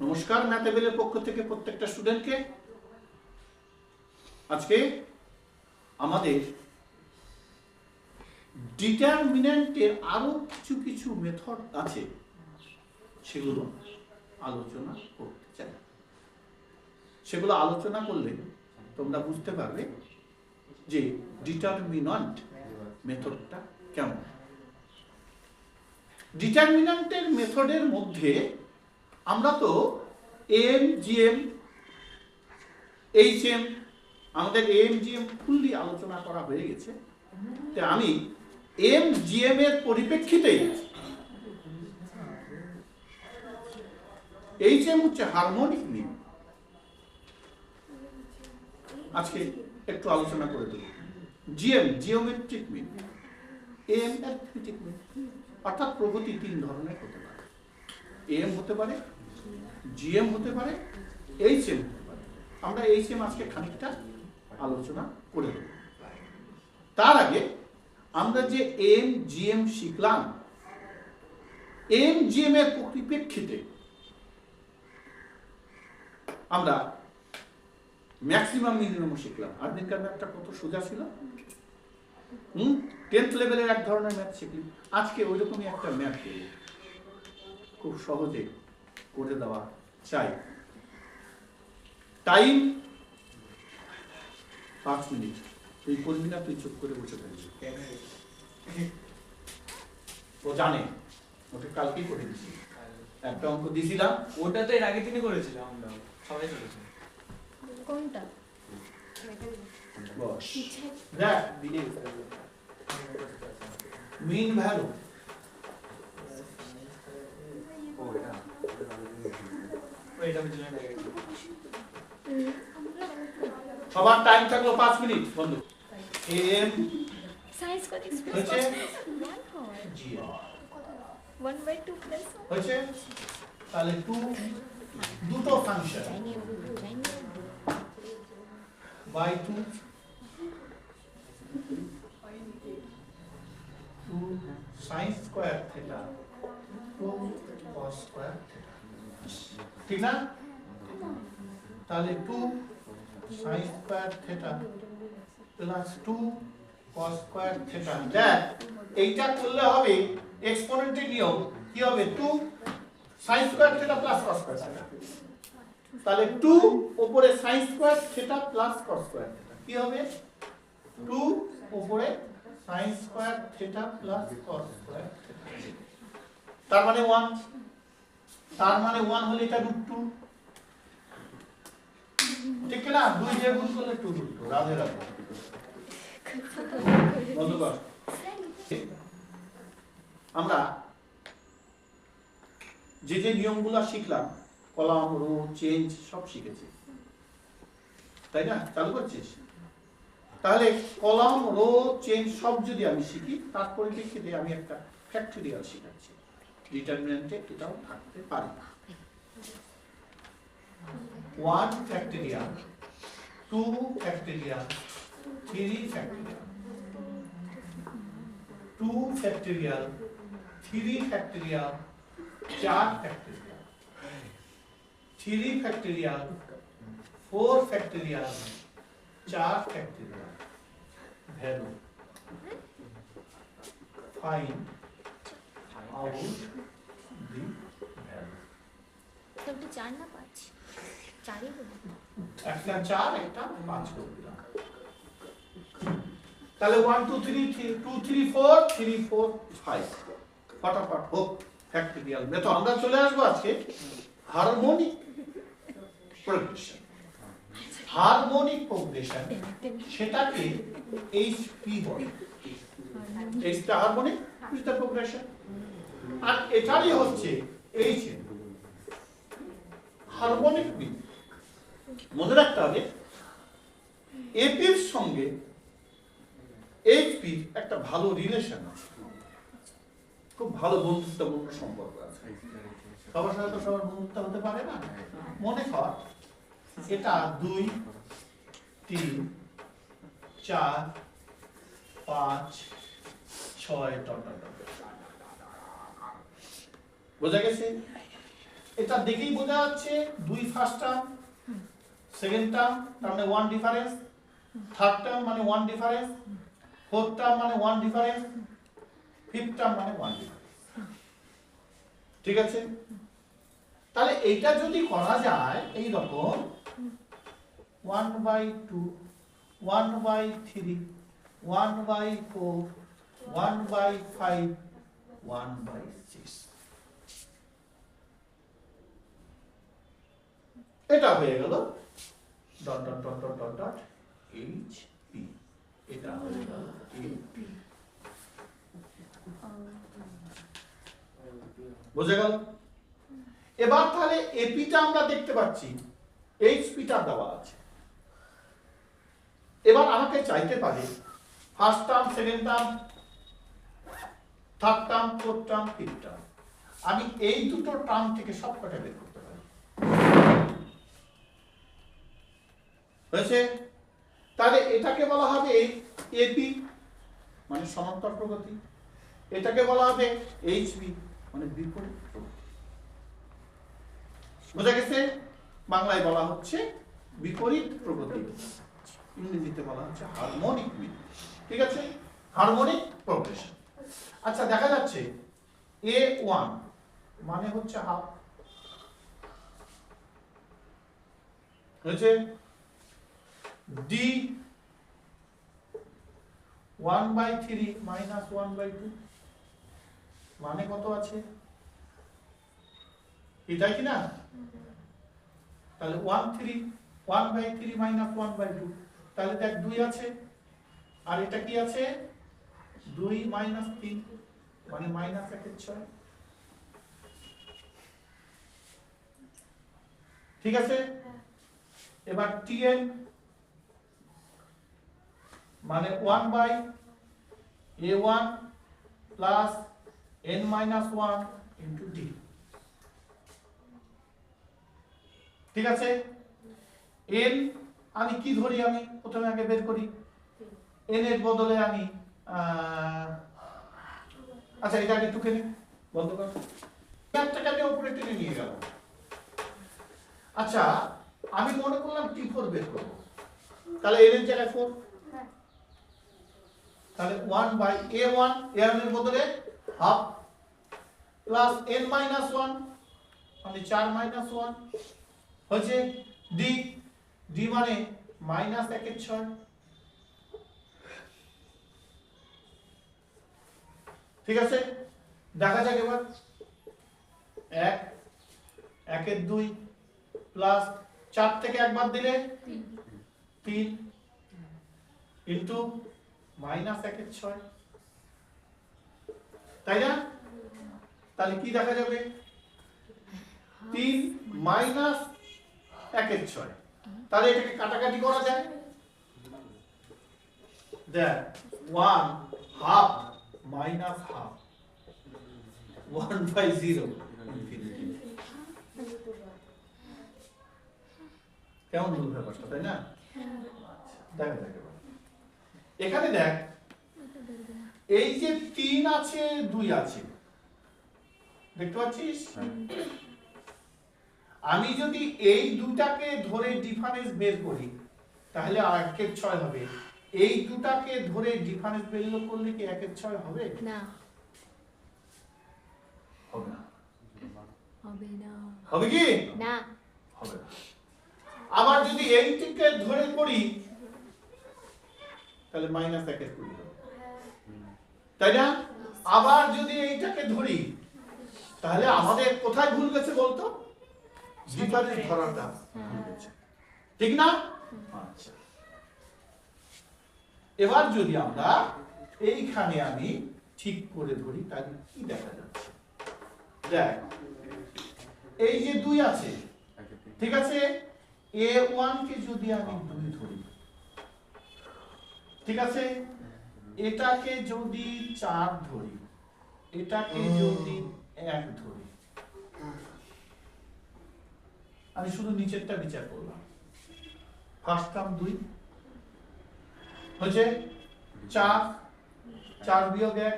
নমস্কার, ম্যাথেবেলের পক্ষ থেকে প্রত্যেকটা স্টুডেন্টকে। আজকে আমাদের ডিটারমিন্যান্টের আরো কিছু কিছু মেথড আছে, সেগুলো আলোচনা করতে চাই। সেগুলো আলোচনা করলে তোমরা বুঝতে পারবে যে ডিটারমিন্যান্ট মেথডটা কেমন। ডিটারমিন্যান্টের মেথডের মধ্যে আমরা তো এম জিএম এইচএম, আমাদের এম জিএম ফুললি আলোচনা করা হয়ে গেছে। তো আমি এম জিএম এর পরিপ্রেক্ষিতেই এইচএম হচ্ছে হারমোনিক মিন, আজকে একটু আলোচনা করে দেব। GM geometric mean, M arithmetic mean. অর্থাৎ প্রগতি তিন ধরনের হতে পারে, এম হতে পারে, জিএম হতে পারে, এইচএম হতে পারে। আমরা এইচএম আজকে খানিকটা আলোচনা করে দেব। তার আগে আমরা যে এম জিএম শিখলাম, এম জিএম এর পরিপ্রেক্ষিতে আমরা ম্যাক্সিমাম মিনিমাম শিখলাম। আর দিনকার ম্যাথটা কত সোজা ছিল। 10th লেভেলের এক ধরনের ম্যাথ শিখলি, আজকে ওইরকমই একটা ম্যাথ দেব, খুব সহজে করে দেওয়া চাই। Time 5 minute. তুই করবি না, তুই চুপ করে বসে থাকবি। ও জানে, ওটা কালকেই করে দিছি, একটা অঙ্ক দিয়েছিলাম। ওটা তো এর আগে দিনই করেছিলাম, আমরা সবাই করেছি। কোনটা? বস দেখ, মিন ভ্যালু ওইটা বুঝলাম না। সবার টাইম থাকলো 5 মিনিট। বন্ধু এম সাইজ কত এক্সপ্রেস হচ্ছে 1 হয় জিএম 1/2 প্লাস হচ্ছে, তাহলে 2 দুটো function by 2 sin square theta 2 cos square theta, ঠিক না? তাহলে 2 sin square theta plus 2 cos square theta. দেখ, এইটা করলে হবে এক্সপোনেন্টের নিয়ম। কি হবে? 2 sin square theta plus cos square theta. তাহলে 2 উপরে sin square theta plus cos square theta কি হবে? 2 উপরে sin square theta plus cos square theta. তার মানে 1, তার মানে 1 হলে এটা √2, ঠিক না? 2 দিয়ে গুণ করলে 2 √2। রাধে রাধে বন্ধুগণ, আমরা যে যে নিয়মগুলো শিখলাম, কলাম, রো, চেঞ্জ সব শিখেছি, তাই না? চালু করছিস? তাহলে কলাম, রো, চেঞ্জ সব যদি আমি শিখি, তার পরিপ্রেক্ষিতে আমি একটা ফ্যাক্টরিয়াল শিখাচ্ছি। ডিটারমিন্যান্টে এটাও থাকতে পারে। 1 factorial, 2 factorial, 3 factorial, 2 factorial, 3 factorial, 4 factorial, 3 factorial, 4 factorial, 4 factorial. Value find out the value. তোমরা 4 না 5? 4ই হবে। একটা 4, একটা 5 করে দিলাম। তাহলে 1 2 3 2 3 4 3 4 5 ফটাফট হোক ফ্যাক্টরিয়াল মেথড। আমরা চলে আসবো আজকে হারমোনিক প্রোগ্রেশন। হারমোনিক প্রোগ্রেশন সেটাকে এইচপি বলে। এইচটা হারমোনিক, পিটা প্রোগ্রেশন, আর এটারই হচ্ছে এইচএম হারমোনিক মিন। মনে রাখতে হবে এপির সঙ্গে এইচপির একটা ভালো রিলেশন আছে, খুব ভালো বন্ধুত্বপূর্ণ সম্পর্ক আছে। সবার সাথে তো সবার বন্ধুত্ব হতে পারে না। মনে কর এটা 2 3 4 5 6 বোঝা গেছে? এটা দেখেই বোঝা যাচ্ছে 2 ফার্স্ট টার্ম, সেকেন্ড টার্ম তার মানে 1 ডিফারেন্স, থার্ড টার্ম মানে 1 ডিফারেন্স, ফোর্থ টার্ম মানে 1 ডিফারেন্স, ফিফথ টার্ম মানে 1 ডিফারেন্স। ঠিক আছে, তাহলে এইটা যদি করা যায় এই রকম 1/2, 1/3, 1/4, 1/5, 1/6, এটা হয়ে গেল dot dot dot dot dot dot H P, এটা হয়ে গেল এপি। বুঝে গেল? এবার তাহলে এপিটা আমরা দেখতে পাচ্ছি, এইচপিটা দেওয়া আছে। এবার আমাকে চাইতে পারে first term, second term, third term, fourth term, fifth term. আমি এই দুটো টার্ম থেকে সবকটা বের করতে পারি। হয়েছে? তাহলে এটাকে বলা হবে এপি মানে সমান্তর প্রগতি, এটাকে বলা হবে এইচবি মানে বিপরীত প্রগতি। বোঝা গেছে? বাংলায় বলা হচ্ছে বিপরীত প্রগতি, ইংরেজিতে বলা হচ্ছে হারমোনিক বৃদ্ধি। ঠিক আছে, হারমোনিক প্রোগ্রেশন। আচ্ছা, দেখা যাচ্ছে A1 মানে হচ্ছে হাফ, হয়েছে D 1/3 মাইনাস 1/2 মানে কত আছে? এটাই কি না? তাহলে 1/3 মাইনাস 1/2, তাহলে দেখ 2 আছে, আর এটা কি আছে? 2 মাইনাস 3 মানে মাইনাস 1/6। ঠিক আছে, এবার Tn মানে 1/A1 plus n-1 into D। ঠিক আছে, n আমি কি ধরি? আমি প্রথমে আগে বের করি n এর বদলে আমি আচ্ছা এটা আগে টুকে নিই, বন্ধ কর। একটাকে আমি উপরে টেনে নিয়ে গেলাম। আচ্ছা, আমি মনে করলাম T4 বের করব, তাহলে n এর জায়গায় 4, তাহলে 1/A1 এর বদলে হাফ প্লাস n-1 মানে 4 মাইনাস 1 হচ্ছে D মানে মাইনাস 1/6। ঠিক আছে, দেখা যাক এবার 1/2 প্লাস 4 থেকে 1 বাদ দিলে 3 ইন্টু মাইনাস 1/6, তাই না? তাহলে কি দেখা যাবে? 3 মাইনাস 1/6, তাহলে এটাকে কাটাকাটি করা যায়। দেখ 1 হাফ মাইনাস হাফ 1/0 ইনফিনিটি। কেমন হলো ব্যাপারটা, তাই না? দেখা যাক এখানে দেখ, এই যে 3 আছে 2 আছে, দেখতে পাচ্ছিস? আমি যদি এই দুটাকে ধরে ডিফারেন্স বের করি তাহলে 1/6 হবে। এই দুটাকে ধরে ডিফারেন্স বের করলে কি 1/6 হবে? না, হবে না। হবে না। হবে কি না? হবে না। আবার যদি এইটিকে ধরে করি তাহলে মাইনাস 1/20 হবে, তাই না? আবার যদি এইটাকে ধরি তাহলে আমাদের কোথায় ভুল গেছে বলতো? ডিফারেন্স ধরাটা ভুল গেছে, ঠিক না? আচ্ছা, এবার যদি আমরা এইখানে আমি ঠিক করে ধরি তাহলে কি দেখা যাচ্ছে? দেখ, এই যে 2 আছে, ঠিক আছে, A1 কে যদি আমি 2 ধরি, ঠিক আছে, এটাকে যদি 4 ধরি, এটাকে যদি 1 ধরি, আমি শুধু নিচেরটা বিচার করলাম। ফার্স্ট টার্ম 2 হচ্ছে 4 বিয়োগ 1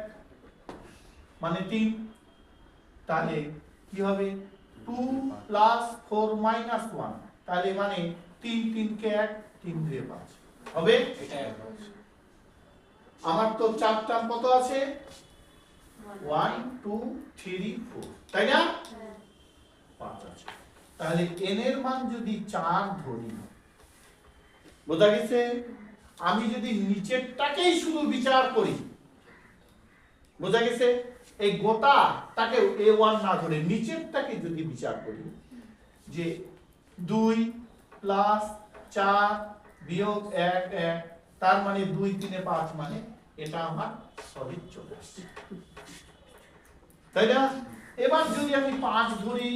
মানে 3, তাহলে কি হবে? 2 প্লাস 4 মাইনাস 1, তাহলে মানে 3 3 কে 1, 3 2 5 হবে। এটা আমার তো 4 টার্ম কত আছে? 1 2 3 4, তাই না? 5 আছে। তাহলে n এর মান যদি 4 ধরি, বোঝা গেছে? আমি যদি নিচেরটাকেই শুধু বিচার করি, বোঝা গেছে? এই গোটাটাকে a1 না ধরে নিচেরটাকে যদি বিচার করি, যে 2 প্লাস 4 বিয়োগ 1 1, তার মানে 2 3 5, মানে এটা আমার সলিড চলে আসছে, তাই না? এবার যদি আমি 5 ধরি,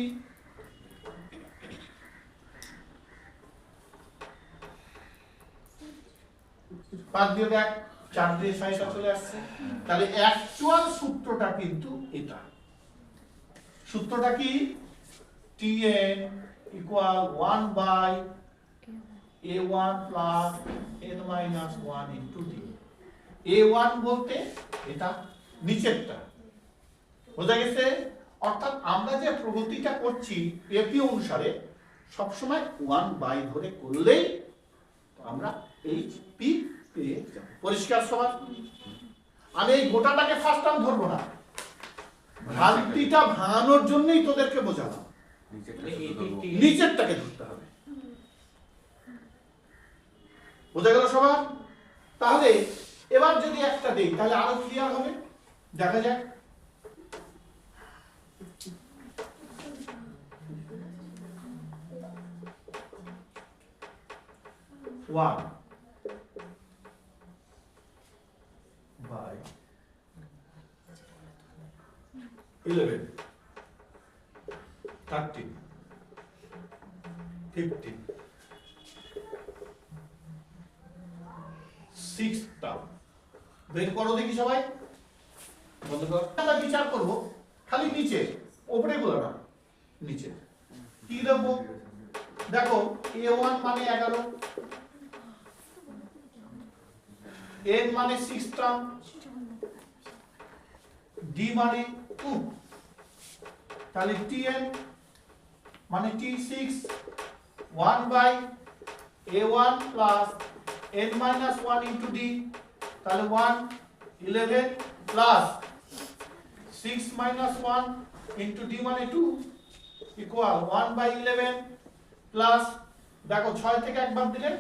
পাঁচ বিয়োগ 1, 4 দিয়ে 6টা চলে আসছে। তাহলে অ্যাকচুয়াল সূত্রটা কিন্তু এটা। সূত্রটা কি? Tn equal 1 by a1 plus n minus 1 into d। a1 বলতে এটা নিচেরটা, বোঝা গেছে? অর্থাৎ আমরা যে প্রগতিটা করছি এপি অনুসারে সবসময় 1 বাই ধরে করলেই আমরা HP পেয়ে যাব। পরিষ্কার সবার? আমি এই গোটাটাকে ফার্স্ট টার্ম ধরবো না, ভ্রান্তিটা ভাঙানোর জন্যই তোদেরকে বোঝালাম, নিচেরটাকে ধরতে হবে। বোঝা গেল সবার? তাহলে এবার যদি একটা দেই তাহলে আরো ক্লিয়ার হবে, দেখা যাক। ওয়ান by 11 13 15 6টা বের করো দেখি সবাই। বন্ধ কর। আমরা বিচার করব খালি নিচে, উপরে বলো না, নিচে কি দেবো? দেখো a1 মানে 11, n মানে 6 টার্ম, d মানে 2, তাহলে tn মানে t6, 1 by a1 plus n minus 1 into d, তাহলে 1 11 plus 6 minus 1 into d মানে 2 equal 1 by 11 plus, দেখো 6 থেকে একবার দিলে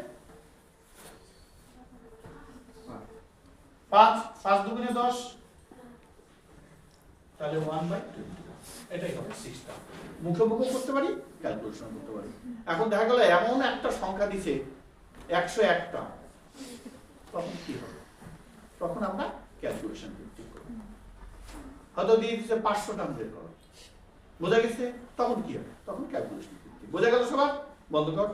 5, 5 দুগুণে 10, তাহলে 1 by 20, এটাই হবে 6টা। মুখে মুখে করতে পারি, ক্যালকুলেশন করতে পারি। এখন দেখা গেল এমন একটা সংখ্যা দিছে 101টা, তখন কি হবে? তখন আমরা ক্যালকুলেশন করতে করব। হয়তো দিয়ে দিচ্ছে 500টা বের করো, বোঝা গেছে? তখন কি হবে? তখন ক্যালকুলেশন করতে। বোঝা গেল সবার? বন্ধ কর।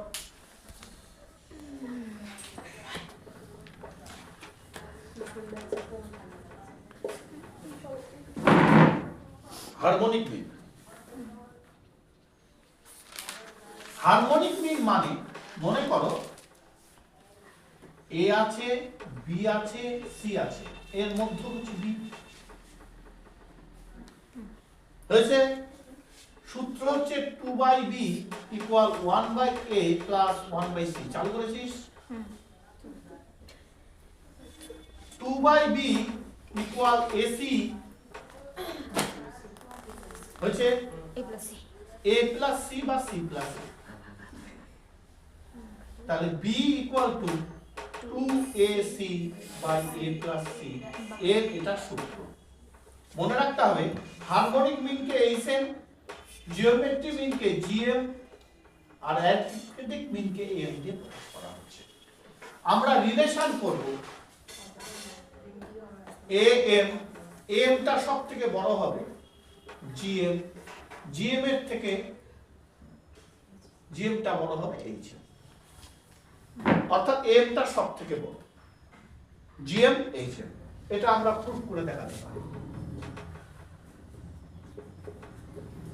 হারমোনিক মিন। হারমোনিক মিন মানে মনে করো A আছে, B আছে, C আছে, এর মধ্যে হচ্ছে B, হয়েছে? সূত্র হচ্ছে 2 by B equal 1 by A plus 1 by C। চালু করেছিস? 2 by B equal AC হচ্ছে A plus C বা C plus A। তাহলে B equal to 2AC by A plus C, এর এটা সূত্র। মনে রাখতে হবে হারমোনিক মিনকে HM, জিওমেট্রি মিনকে GM, আর অ্যারিথমেটিক মিনকে AM দিয়ে প্রকাশ করা হচ্ছে। আমরা রিলেশন করব AM, AM টা সবথেকে বড় হবে GM, GM এর থেকে GM টা বড় হবে HM, অর্থাৎ AM টা সবথেকে বড়, GM HM। এটা আমরা প্রুফ করে দেখাতে পারি।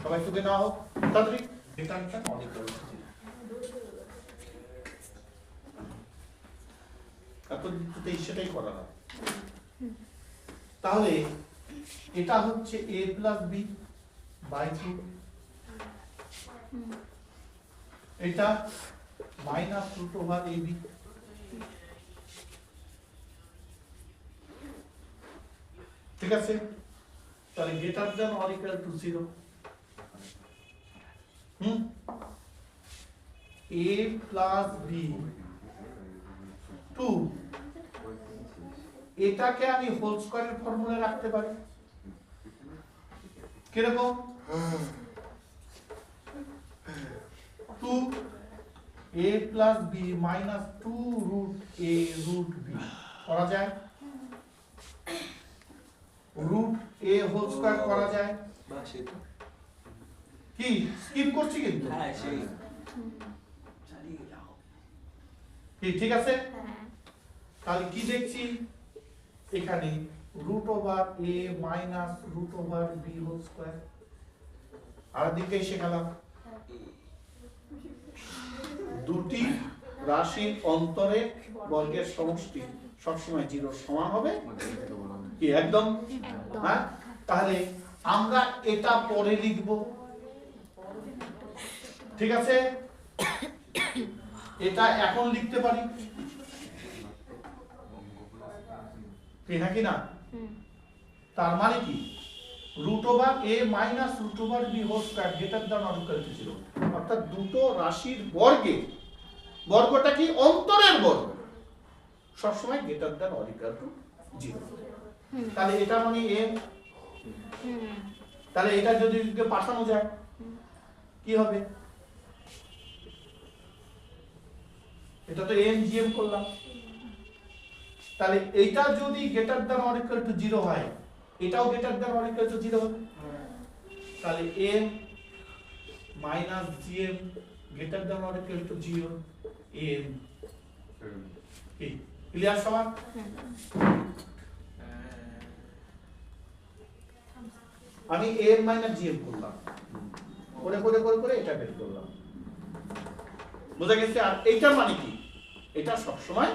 সবাই টুকে নাও তাড়াতাড়ি, রিটার্নটা অনেক বড়। এখন সেটাই করা হয়। তাহলে এটা হচ্ছে A plus B by 2, এটা minus root over A B, ঠিক আছে? তাহলে greater than or equal to 0, a plus B 2, এটাকে আমি হোল স্কয়ারের ফর্মুলা রাখতে পারি কিরকম? 2 a plus B minus 2 root a root B করা যায়, রুট a হোল স্কয়ার করা যায় বা সেই তো কি? স্কিপ করছি কিন্তু, হ্যাঁ সেই চালিয়ে যাও। কি ঠিক আছে? তাহলে কি দেখছি এখানে root over a minus root over B whole square, আর দিকে শেখালাম দুটি রাশির অন্তরে বর্গের সমষ্টি সবসময় 0 সমান হবে কি? একদম। হ্যাঁ, তাহলে আমরা এটা পরে লিখব, ঠিক আছে? এটা এখন লিখতে পারি কি নাকি না? তার মানে কি root over a minus root over B whole square greater than or equal to 0, অর্থাৎ দুটো রাশির বর্গে, বর্গটা কি? অন্তরের বর্গ, সবসময় greater than or equal to 0। তাহলে এটা মানে m, তাহলে এটা যদি পাঠানো যায় কি হবে? এটা তো m gm করলাম, তাহলে এইটা যদি greater than or equal to 0 হয়, এটাও greater than or equal to 0 হবে, তাহলে m minus gm greater than or equal to 0, m কি ক্লিয়ার সবার? আমি m মাইনাস gm করলাম, করে করে করে করে এটা বের করলাম, বুঝা গেছে? আর এইটার মানে কি? এটা সব সময়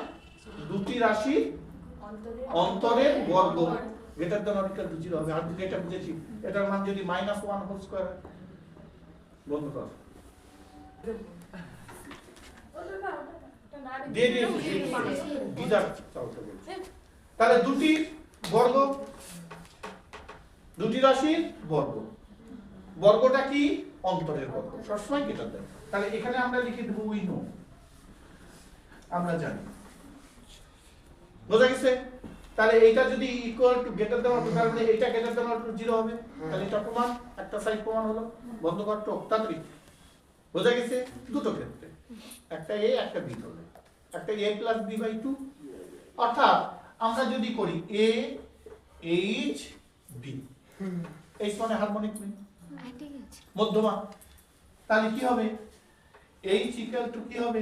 দুটি রাশি অন্তরের বর্গ greater than or equal to 0 হবে। আর যদি এটা বুঝেছি, এটার মান যদি -1 হোল স্কয়ার, বন্ধ কর দিয়ে দিয়ে গিজার চালাতে বলছি। তাহলে দুটি বর্গ, দুটি রাশির বর্গ, বর্গটা কি? অন্তরের বর্গ, সবসময় গ্রেটার দ্যান। তাহলে এখানে আমরা লিখে দেব উই নো, আমরা জানি, বুঝা গেছে? তাহলে এইটা যদি equal to greater than or, তাহলে এইটা গ্রেটার দ্যান অর টু 0 হবে, তাহলে এটা প্রমাণ, একটা সাইড প্রমাণ হলো। বন্ধ কর তো তাড়াতাড়ি, বুঝা গেছে? দুটো ক্ষেত্রে, একটা a একটা b ধরলে, একটা a প্লাস b বাই 2, অর্থাৎ আমরা যদি করি a h b, h মানে হারমোনিক মিন, মধ্যমা, তাহলে কি হবে? h ইকুয়াল টু কি হবে?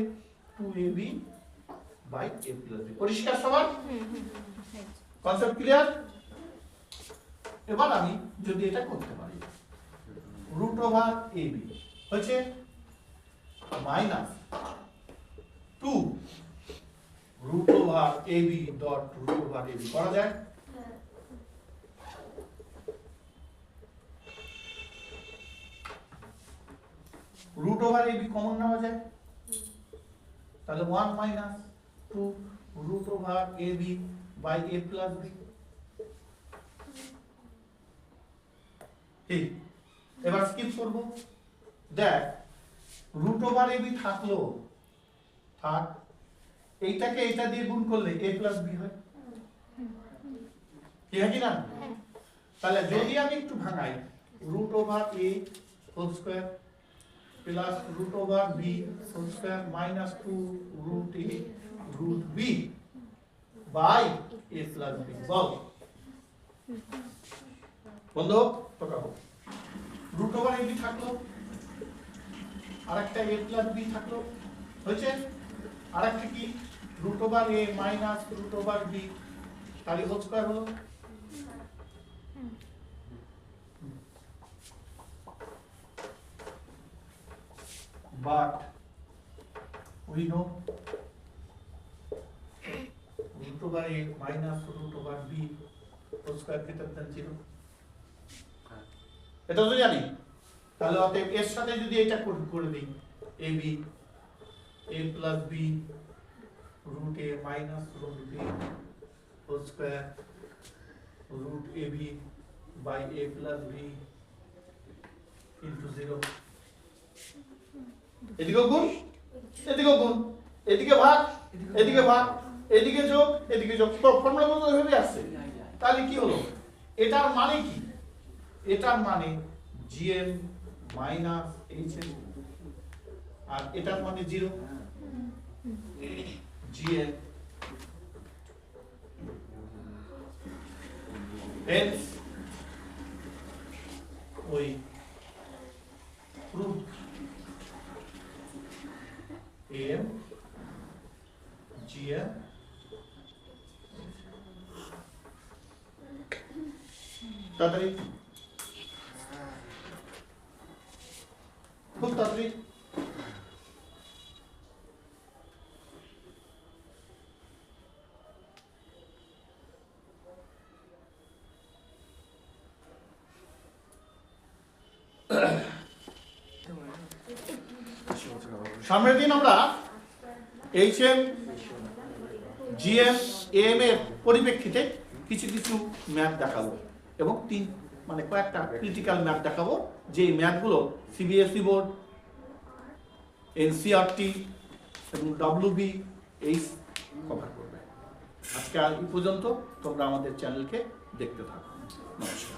2ab by a plus b। পরিষ্কার সবার? Concept clear? এবার আমি যদি এটা করতে পারি, রুট ওভার ab হচ্ছে minus 2 root over ab dot root over ab করা যায়? রুট ওভার ab কমন নেওয়া যায়, তাহলে 1 minus 2 root over ab by a plus b। ঠিক, এবার স্কিপ করব, দেখ রুট ওভার ab থাকলো, থাক, এইটাকে এটা দিয়ে গুণ করলে a প্লাস b হয়, কি হয় কি না? তাহলে যদি আমি একটু ভাঙাই, root over a whole square plus root over b whole square minus 2 root a root b by a plus b, বল বন্ধু তোকা হোক। রুট ওভার ab থাকলো, আরেকটা a প্লাস b থাকলো, হয়েছে? আরেকটা কি? Root over a minus root over b, তাহলে হোল স্কয়ার হলো। But we know root over a minus root over b whole square greater than 0, এটা তো জানি। তাহলে অতএব এর সাথে যদি এটা করে দিই ab a plus b root a minus root b whole square root ab by a plus b into 0 এদিকে গুণ এদিকে গুণ এদিকে ভাগ এদিকে ভাগ এদিকে যোগ এদিকে যোগ তো ফর্মুলা মতো এভাবে আসছে তাহলে কি হলো এটার মানে কি এটার মানে gm মাইনাস hn আর এটার মানে 0 gm hence ওই root am gm তাড়াতাড়ি খুব তাড়াতাড়ি সামনের দিন আমরা HM GM AM এর পরিপ্রেক্ষিতে কিছু কিছু ম্যাথ দেখাবো এবং কয়েকটা ক্রিটিক্যাল ম্যাথ দেখাবো যে ম্যাথগুলো CBSE বোর্ড NCERT এবং WB এই কভার করবে। আজকে এই পর্যন্ত তোমরা আমাদের চ্যানেলকে দেখতে থাকো। নমস্কার।